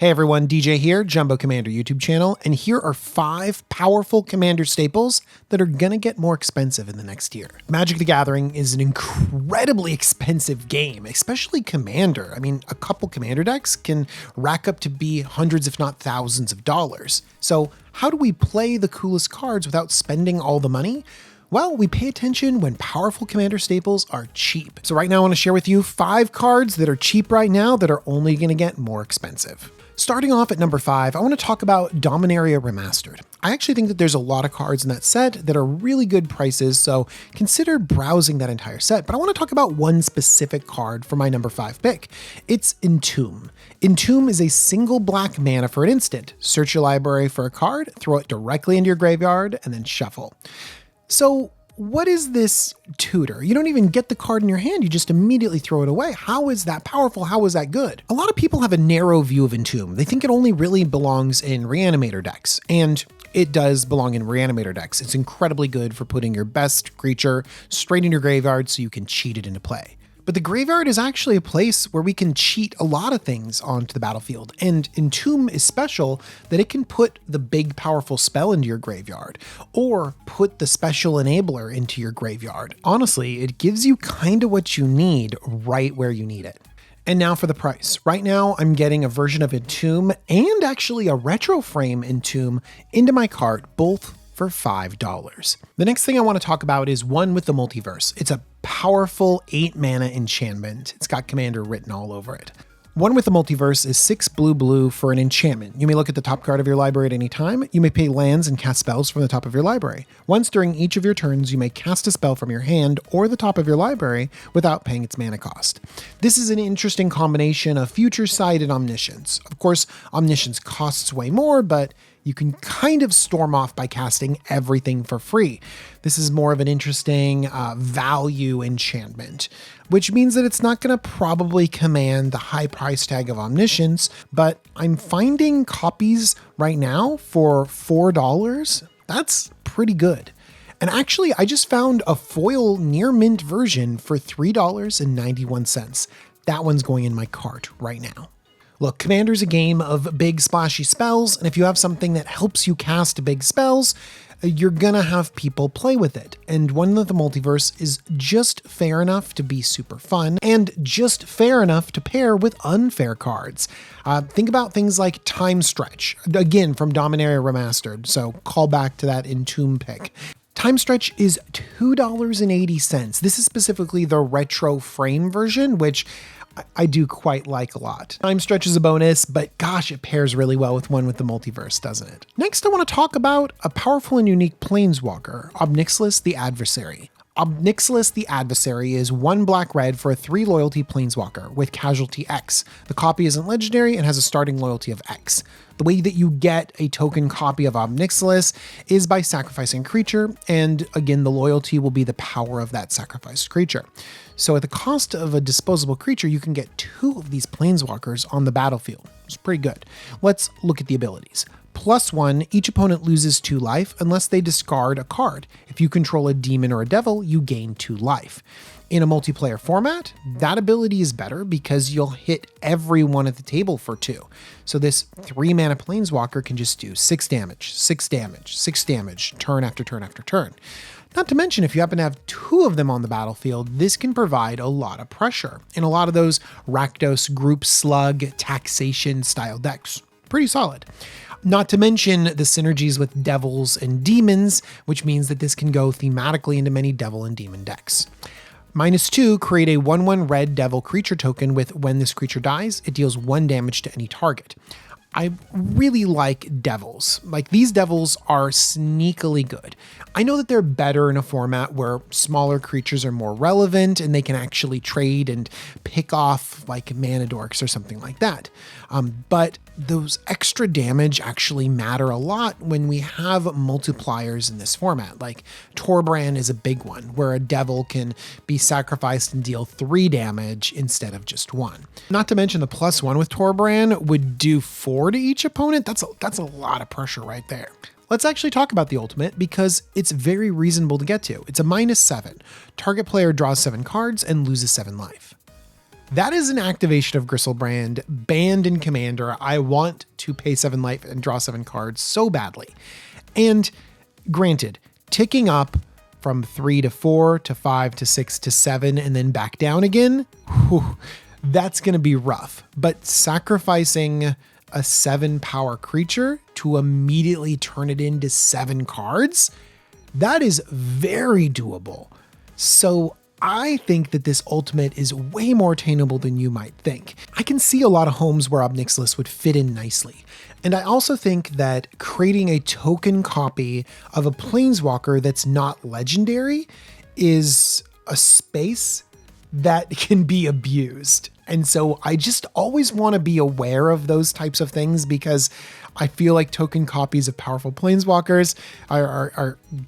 Hey everyone, DJ here, Jumbo Commander YouTube channel, and here are 5 powerful Commander staples that are gonna get more expensive in the next year. Magic the Gathering is an incredibly expensive game, especially Commander. I mean, a couple Commander decks can rack up to be hundreds if not thousands of dollars. So how do we play the coolest cards without spending all the money? Well, we pay attention when powerful Commander staples are cheap. So right now I want to share with you 5 cards that are cheap right now that are only going to get more expensive. Starting off at number 5, I want to talk about Dominaria Remastered. I actually think that there's a lot of cards in that set that are really good prices, so consider browsing that entire set. But I want to talk about one specific card for my number 5 pick. It's Entomb. Entomb is a single black mana for an instant. Search your library for a card, throw it directly into your graveyard, and then shuffle. So what is this tutor? You don't even get the card in your hand, you just immediately throw it away. How is that powerful? How is that good? A lot of people have a narrow view of Entomb. They think it only really belongs in Reanimator decks, and it does belong in Reanimator decks. It's incredibly good for putting your best creature straight in your graveyard so you can cheat it into play. But the graveyard is actually a place where we can cheat a lot of things onto the battlefield, and Entomb is special that it can put the big powerful spell into your graveyard, or put the special enabler into your graveyard. Honestly, it gives you kind of what you need right where you need it. And now for the price. Right now, I'm getting a version of Entomb and actually a retro frame Entomb into my cart, both for $5. The next thing I want to talk about is One with the Multiverse. It's a powerful 8 mana enchantment. It's got Commander written all over it. One with the Multiverse is 6 blue for an enchantment. You may look at the top card of your library at any time. You may pay lands and cast spells from the top of your library. Once during each of your turns, you may cast a spell from your hand or the top of your library without paying its mana cost. This is an interesting combination of Future Sight and Omniscience. Of course, Omniscience costs way more, but you can kind of storm off by casting everything for free. This is more of an interesting value enchantment, which means that it's not going to probably command the high price tag of Omniscience, but I'm finding copies right now for $4. That's pretty good. And actually, I just found a foil near mint version for $3.91. That one's going in my cart right now. Look, Commander's a game of big splashy spells, and if you have something that helps you cast big spells, you're gonna have people play with it. And One with the Multiverse is just fair enough to be super fun, and just fair enough to pair with unfair cards. Think about things like Time Stretch, again from Dominaria Remastered, so call back to that Entomb pick. Time Stretch is $2.80. This is specifically the retro frame version, which I do quite like a lot. Time Stretch is a bonus, but gosh, it pairs really well with One with the Multiverse, doesn't it? Next, I want to talk about a powerful and unique planeswalker, Nixalis the Adversary. Nixalis the Adversary is 1 black-red for a 3 loyalty planeswalker with casualty X. The copy isn't legendary and has a starting loyalty of X. The way that you get a token copy of Nixalis is by sacrificing a creature, and again, the loyalty will be the power of that sacrificed creature. So at the cost of a disposable creature, you can get 2 of these planeswalkers on the battlefield. It's pretty good. Let's look at the abilities. +1, each opponent loses 2 life unless they discard a card. If you control a demon or a devil, you gain 2 life. In a multiplayer format, that ability is better because you'll hit everyone at the table for 2. So this 3 mana planeswalker can just do 6 damage, 6 damage, 6 damage, turn after turn after turn. Not to mention, if you happen to have 2 of them on the battlefield, this can provide a lot of pressure in a lot of those Rakdos, Group Slug, Taxation style decks. Pretty solid. Not to mention the synergies with devils and demons, which means that this can go thematically into many devil and demon decks. -2, create a 1/1 red devil creature token with when this creature dies, it deals 1 damage to any target. I really like devils. Like, these devils are sneakily good. I know that they're better in a format where smaller creatures are more relevant and they can actually trade and pick off like mana dorks or something like that. But those extra damage actually matter a lot when we have multipliers in this format. Like Torbrand is a big one where a devil can be sacrificed and deal 3 damage instead of just 1. Not to mention the +1 with Torbrand would do 4 to each opponent. That's a lot of pressure right there. Let's actually talk about the ultimate because it's very reasonable to get to. It's a -7. Target player draws 7 cards and loses 7 life. That is an activation of Gristlebrand banned in Commander. I want to pay 7 life and draw 7 cards so badly. And granted, ticking up from 3 to 4 to 5 to 6 to 7 and then back down again, whew, that's going to be rough. But sacrificing a 7 power creature to immediately turn it into 7 cards, that is very doable. So I think that this ultimate is way more attainable than you might think. I can see a lot of homes where Ob Nixilis would fit in nicely. And I also think that creating a token copy of a Planeswalker that's not legendary is a space that can be abused. And so I just always want to be aware of those types of things because I feel like token copies of powerful Planeswalkers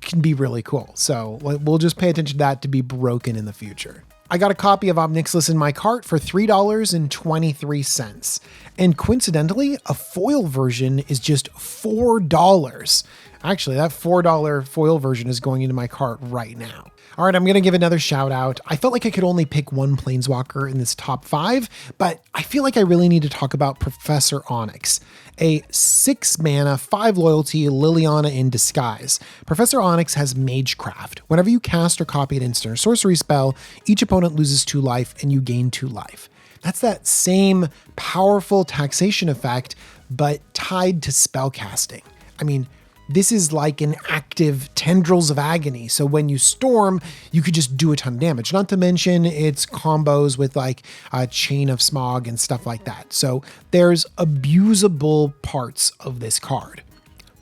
can be really cool. So we'll just pay attention to that to be broken in the future. I got a copy of Ob Nixilis in my cart for $3.23. And coincidentally, a foil version is just $4. Actually, that $4 foil version is going into my cart right now. All right, I'm going to give another shout out. I felt like I could only pick one Planeswalker in this top 5, but I feel like I really need to talk about Professor Onyx, a 6 mana, 5 loyalty Liliana in disguise. Professor Onyx has Magecraft. Whenever you cast or copy an instant or sorcery spell, each opponent loses 2 life and you gain 2 life. That's that same powerful taxation effect, but tied to spell casting. I mean, this is like an active Tendrils of Agony. So when you storm, you could just do a ton of damage. Not to mention its combos with like a Chain of Smog and stuff like that. So there's abusable parts of this card.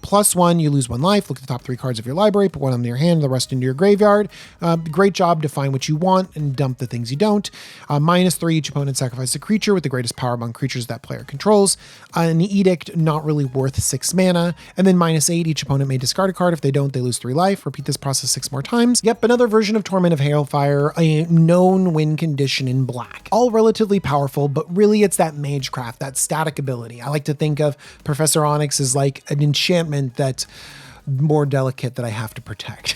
+1, you lose 1 life. Look at the top 3 cards of your library, put 1 on your hand, the rest into your graveyard. Great job to find what you want and dump the things you don't. -3, each opponent sacrifices a creature with the greatest power among creatures that player controls. An Edict, not really worth 6 mana. And then -8, each opponent may discard a card. If they don't, they lose 3 life. Repeat this process 6 more times. Yep, another version of Torment of Hailfire, a known win condition in black. All relatively powerful, but really it's that Magecraft, that static ability. I like to think of Professor Onyx as like an enchantment that's more delicate that I have to protect.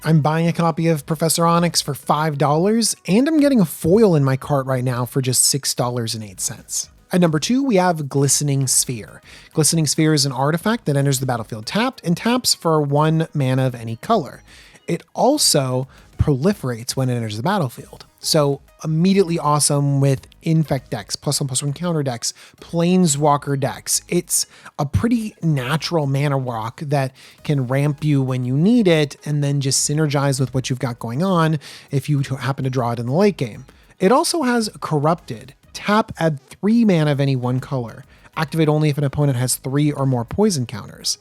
I'm buying a copy of Professor Onyx for $5, and I'm getting a foil in my cart right now for just $6.08. At number 2, we have Glistening Sphere. Glistening Sphere is an artifact that enters the battlefield tapped and taps for 1 mana of any color. It also proliferates when it enters the battlefield. So immediately awesome with Infect decks, +1/+1 counter decks, Planeswalker decks. It's a pretty natural mana rock that can ramp you when you need it and then just synergize with what you've got going on if you happen to draw it in the late game. It also has Corrupted. Tap, add 3 mana of any 1 color. Activate only if an opponent has 3 or more poison counters.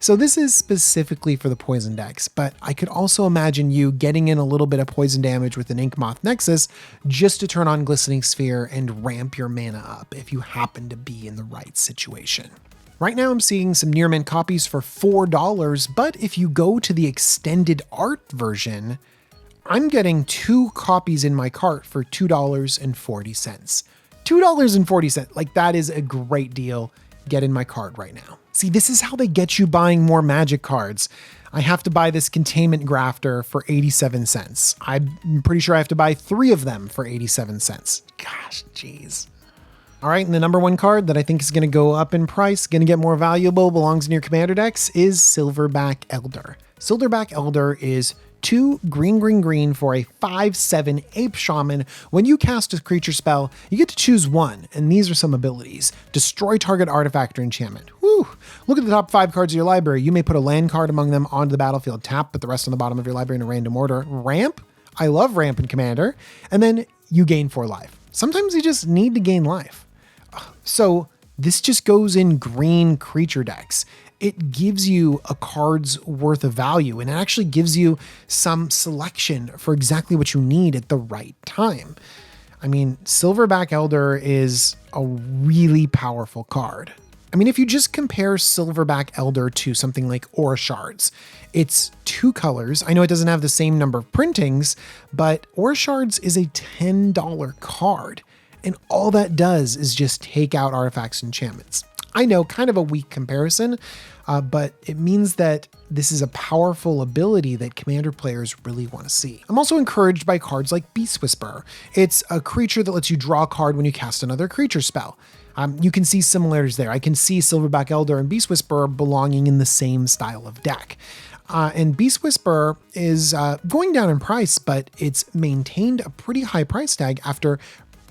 So this is specifically for the poison decks, but I could also imagine you getting in a little bit of poison damage with an Inkmoth Nexus just to turn on Glistening Sphere and ramp your mana up if you happen to be in the right situation. Right now I'm seeing some near mint copies for $4, but if you go to the extended art version, I'm getting 2 copies in my cart for $2.40. $2.40, like that is a great deal. Get in my cart right now. See, this is how they get you buying more Magic cards. I have to buy this Containment Grafter for 87 cents. I'm pretty sure I have to buy 3 of them for 87 cents. Gosh, geez. All right, and the number 1 card that I think is going to go up in price, going to get more valuable, belongs in your commander decks, is Silverback Elder. Silverback Elder is 2 green for a 5/7 Ape Shaman. When you cast a creature spell, you get to choose 1, and these are some abilities. Destroy target artifact or enchantment. Woo! Look at the top 5 cards of your library. You may put a land card among them onto the battlefield. Tap, put the rest on the bottom of your library in a random order. Ramp. I love ramp in Commander. And then you gain 4 life. Sometimes you just need to gain life. So this just goes in green creature decks. It gives you a card's worth of value, and it actually gives you some selection for exactly what you need at the right time. I mean, Silverback Elder is a really powerful card. I mean, if you just compare Silverback Elder to something like Aura Shards, it's 2 colors. I know it doesn't have the same number of printings, but Aura Shards is a $10 card. And all that does is just take out artifacts and enchantments. I know, kind of a weak comparison, but it means that this is a powerful ability that Commander players really want to see. I'm also encouraged by cards like Beast Whisperer. It's a creature that lets you draw a card when you cast another creature spell. You can see similarities there. I can see Silverback Elder and Beast Whisperer belonging in the same style of deck. And Beast Whisperer is going down in price, but it's maintained a pretty high price tag after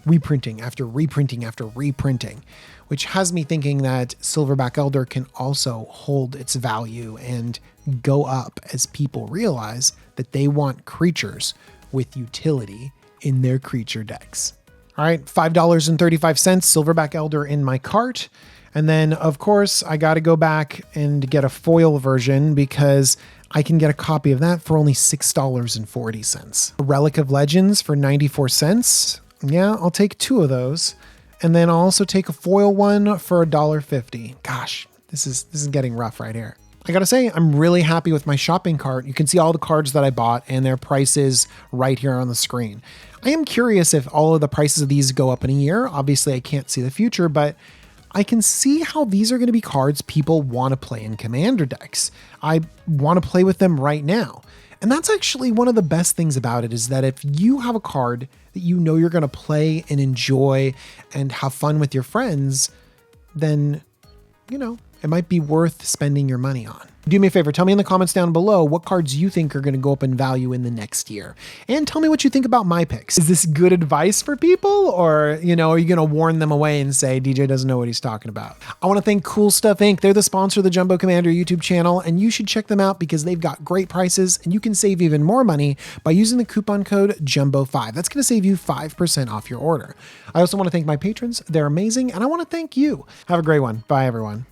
reprinting, after reprinting, after reprinting, which has me thinking that Silverback Elder can also hold its value and go up as people realize that they want creatures with utility in their creature decks. All right, $5.35 Silverback Elder in my cart. And then, of course, I got to go back and get a foil version because I can get a copy of that for only $6.40. A Relic of Legends for 94 cents. Yeah, I'll take 2 of those. And then I'll also take a foil one for $1.50. Gosh, this is getting rough right here. I gotta say, I'm really happy with my shopping cart. You can see all the cards that I bought and their prices right here on the screen. I am curious if all of the prices of these go up in a year. Obviously, I can't see the future, but I can see how these are going to be cards people want to play in Commander decks. I want to play with them right now. And that's actually one of the best things about it, is that if you have a card that you know you're going to play and enjoy and have fun with your friends, then, you know, it might be worth spending your money on. Do me a favor, tell me in the comments down below what cards you think are going to go up in value in the next year. And tell me what you think about my picks. Is this good advice for people? Or, you know, are you going to warn them away and say, DJ doesn't know what he's talking about? I want to thank Cool Stuff Inc. They're the sponsor of the Jumbo Commander YouTube channel, and you should check them out because they've got great prices and you can save even more money by using the coupon code JUMBO5. That's going to save you 5% off your order. I also want to thank my patrons. They're amazing. And I want to thank you. Have a great one. Bye, everyone.